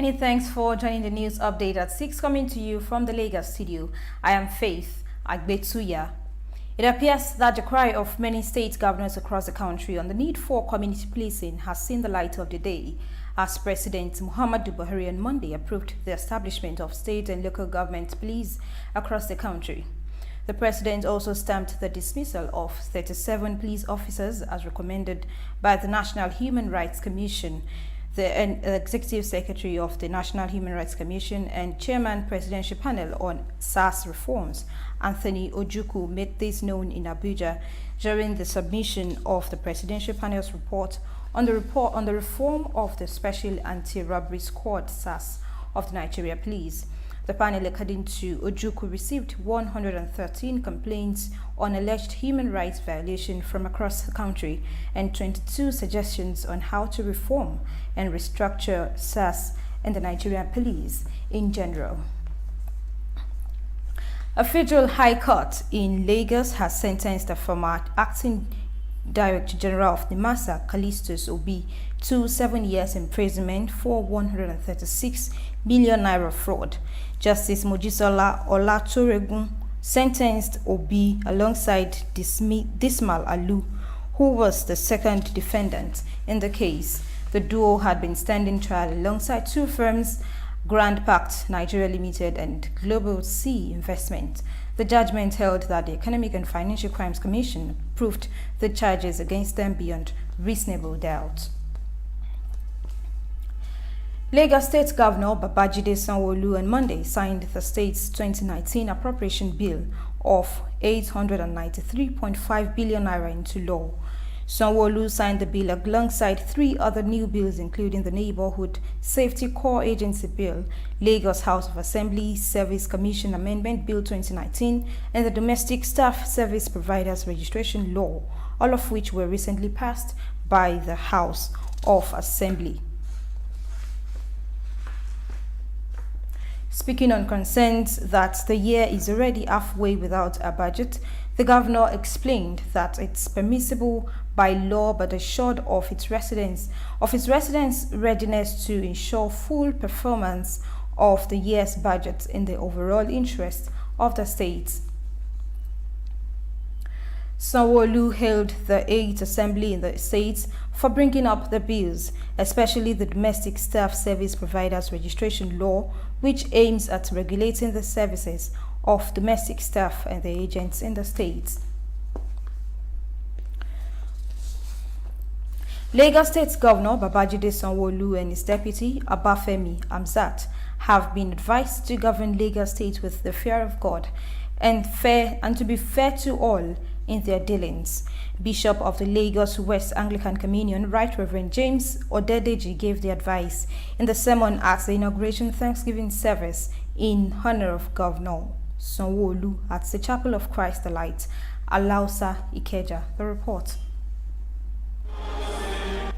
Many thanks for joining the news update at 6, coming to you from the Lagos studio. I am Faith Agbetuya. It appears that the cry of many state governors across the country on the need for community policing has seen the light of the day, as President Muhammadu Buhari on Monday approved the establishment of state and local government police across the country. The president also stamped the dismissal of 37 police officers as recommended by the National Human Rights Commission. The Executive Secretary of the National Human Rights Commission and Chairman Presidential Panel on SARS Reforms, Anthony Ojukwu, made this known in Abuja during the submission of the Presidential Panel's report on the reform of the Special Anti-Robbery Squad (SARS) of the Nigeria Police. The panel, according to Ojukwu, received 113 complaints on alleged human rights violation from across the country and 22 suggestions on how to reform and restructure SARS and the Nigerian police in general. A federal high court in Lagos has sentenced the former acting Director General of NIMASA, Callistus Obi, to 7 years imprisonment for 136 million naira fraud. Justice Mojisola Olatoregun sentenced Obi alongside Dismal Alu, who was the second defendant in the case. The duo had been standing trial alongside two firms, Grand Pact Nigeria Limited and Global Sea Investment. The judgment held that the Economic and Financial Crimes Commission proved the charges against them beyond reasonable doubt. Lagos State Governor Babajide Sanwo-Olu on Monday signed the state's 2019 appropriation bill of 893.5 billion naira into law. Sanwo-Olu signed the bill alongside 3 other new bills, including the Neighborhood Safety Corps Agency Bill, Lagos House of Assembly Service Commission Amendment Bill 2019, and the Domestic Staff Service Providers Registration Law, all of which were recently passed by the House of Assembly. Speaking on concerns that the year is already halfway without a budget, the governor explained that it's permissible by law but assured of its residents' readiness to ensure full performance of the year's budget in the overall interest of the state. Sanwo-Olu hailed the 8th Assembly in the states for bringing up the bills, especially the Domestic Staff Service Providers Registration Law, which aims at regulating the services of domestic staff and the agents in the states. Lagos State Governor Babajide Sanwo-Olu and his deputy Abafemi Amzat have been advised to govern Lagos State with the fear of God and to be fair to all in their dealings. Bishop of the Lagos West Anglican Communion, Right Reverend James Odedeji, gave the advice in the sermon at the inauguration Thanksgiving service in honor of Governor Sanwo-Olu at the Chapel of Christ the Light, Alausa, Ikeja. The report.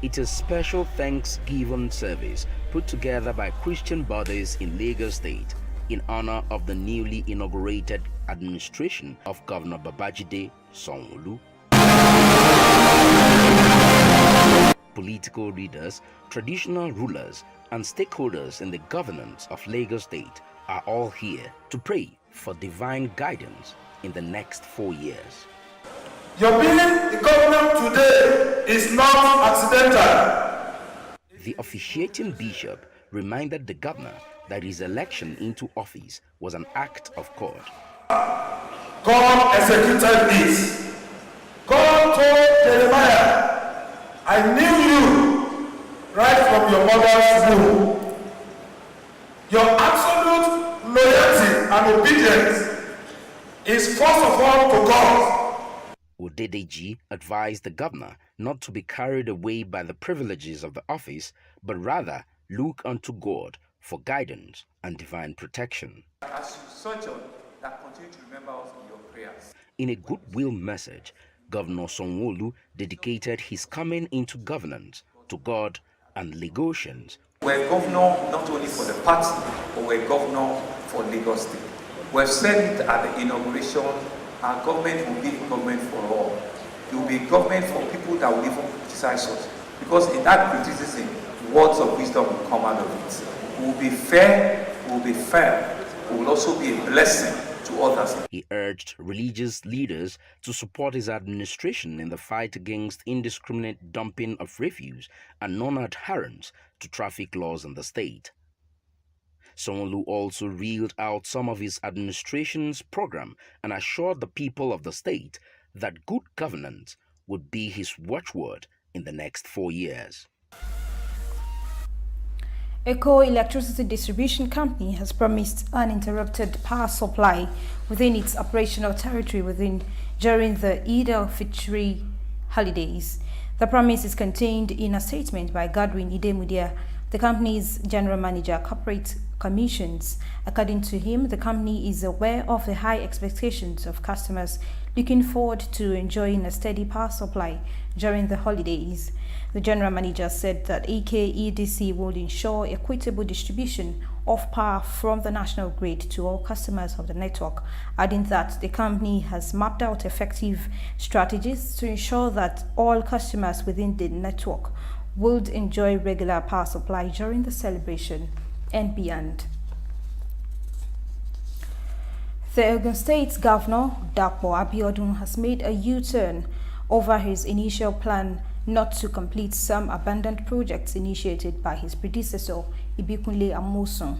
It's a special Thanksgiving service put together by Christian bodies in Lagos State in honor of the newly inaugurated administration of Governor Babajide Sanwo-Olu. Political leaders, traditional rulers, and stakeholders in the governance of Lagos State are all here to pray for divine guidance in the next 4 years. Your being the governor today is not accidental. The officiating bishop reminded the governor that his election into office was an act of God. God executed this. God told Jeremiah, I knew you right from your mother's womb. Your absolute loyalty and obedience is first of all to God. Odedeji advised the governor not to be carried away by the privileges of the office, but rather look unto God for guidance and divine protection. As you sojourn, that continue to remember us in your prayers. In a goodwill message, Governor Sanwo-Olu dedicated his coming into governance to God and Lagosians. We're governor not only for the party, but we're governor for Lagos State. We've said it at the inauguration, our government will be a government for all. It will be a government for people that will even criticize us. Because in that criticism, words of wisdom will come out of it. We will be fair, we will be fair, we will also be a blessing to others. He urged religious leaders to support his administration in the fight against indiscriminate dumping of refuse and non-adherence to traffic laws in the state. Sanwo-Olu also reeled out some of his administration's program and assured the people of the state that good governance would be his watchword in the next 4 years. Eco Electricity Distribution Company has promised uninterrupted power supply within its operational territory during the Eid al-Fitr holidays. The promise is contained in a statement by Godwin Idemudia, the company's general manager, corporate commissions. According to him, the company is aware of the high expectations of customers looking forward to enjoying a steady power supply during the holidays. The general manager said that EKEDC will ensure equitable distribution of power from the national grid to all customers of the network, adding that the company has mapped out effective strategies to ensure that all customers within the network would enjoy regular power supply during the celebration and beyond. The Ogun State Governor, Dapo Abiodun, has made a U-turn over his initial plan not to complete some abandoned projects initiated by his predecessor, Ibikunle Amosun.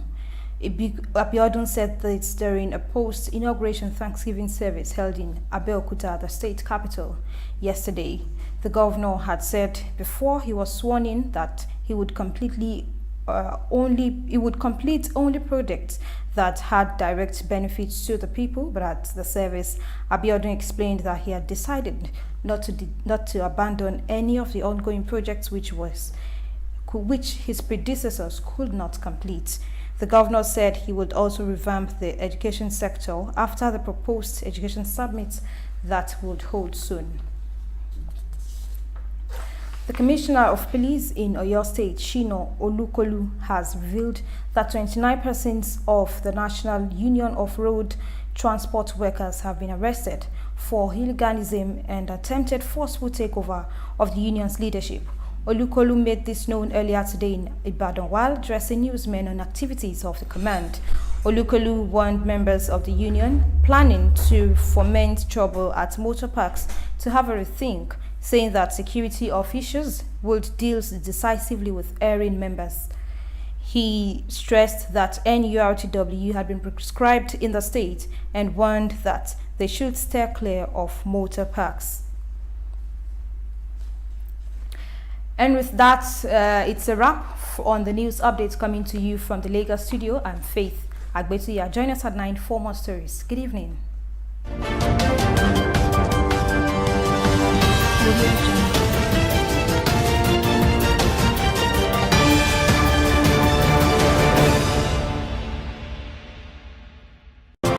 Abiodun said this during a post-inauguration Thanksgiving service held in Abeokuta, the state capital, yesterday. The governor had said before he was sworn in that he would complete only projects that had direct benefits to the people, but at the service, Abiodun explained that he had decided not to abandon any of the ongoing projects which his predecessors could not complete. The governor said he would also revamp the education sector after the proposed education summit that would hold soon. The Commissioner of Police in Oyo State, Shino Olukolu, has revealed that 29% of the National Union of Road Transport Workers have been arrested for hooliganism and attempted forceful takeover of the union's leadership. Olukolu made this known earlier today in Ibadan while addressing newsmen on activities of the command. Olukolu warned members of the union planning to foment trouble at motor parks to have a rethink, saying that security officials would deal decisively with erring members. He stressed that NURTW had been prescribed in the state and warned that they should steer clear of motor parks. And with that, it's a wrap on the news updates coming to you from the Lagos studio. I'm Faith Agbetuya. Join us at 9 for more stories. Good evening.